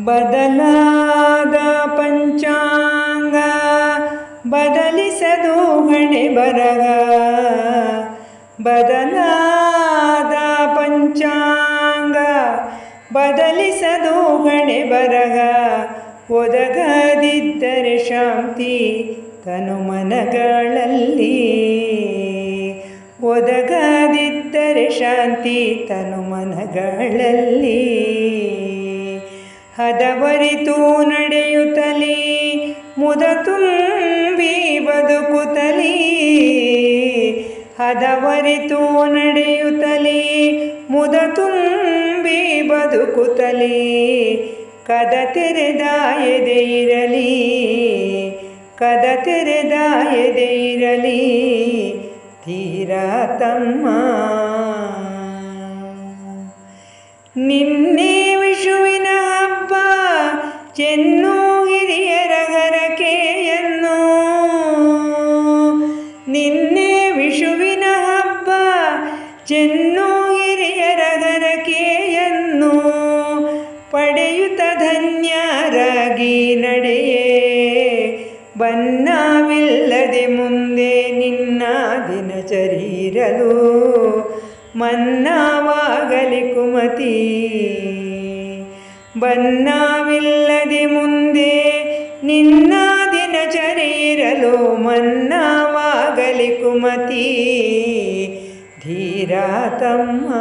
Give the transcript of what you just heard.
ಬದಲಾದ ಪಂಚಾಂಗ ಬದಲಿಸದು ಹಣೆ ಬರಹ. ಬದಲಾದ ಪಂಚಾಂಗ ಬದಲಿಸದು ಹಣೆ ಬರಹ. ಒದಗದಿದ್ದರೆ ಶಾಂತಿ ತನುಮನಗಳಲ್ಲಿ. ಒದಗದಿದ್ದರೆ ಶಾಂತಿ ತನುಮನಗಳಲ್ಲಿ. ಹದವರಿತು ನಡೆಯುತ್ತಲೀ ಮುದ ತುಂಬಿ ಬದುಕುತ್ತಲೀ. ಹದವರಿತು ನಡೆಯುತ್ತಲೀ ಮುದ ತುಂಬಿ ಬದುಕುತ್ತಲೀ. ಕದ ತೆರೆದ ಎದೆ ಇರಲಿ, ಕದ ತೆರೆದ ಎದೆ ಇರಲಿ ತೀರ ತಮ್ಮ. ನಿನ್ನೆ ವಿಷುವಿನ ಹಬ್ಬ ಚೆನ್ನು ಹಿರಿಯರ ಹರಕೆಯನ್ನು. ನಿನ್ನೆ ವಿಷುವಿನ ಹಬ್ಬ ಚೆನ್ನು ಹಿರಿಯರ ಹರಕೆಯನ್ನು. ಪಡೆಯುತ್ತ ಧನ್ಯರಾಗಿ ನಡೆಯೇ ಬನ್ನವಿಲ್ಲದೆ ಮುಂದೆ ನಿನ್ನ ದಿನಚರಿರಲು. ಮನ್ನವಾಗಲಿ ಕುಮತಿ, ಬನ್ನವಿಲ್ಲದೆ ಮುಂದೆ ನಿನ್ನ ದಿನಚರಿರಲು. ಮನ್ನವಾಗಲಿ ಕುಮತಿ ಧೀರ ತಮ್ಮ.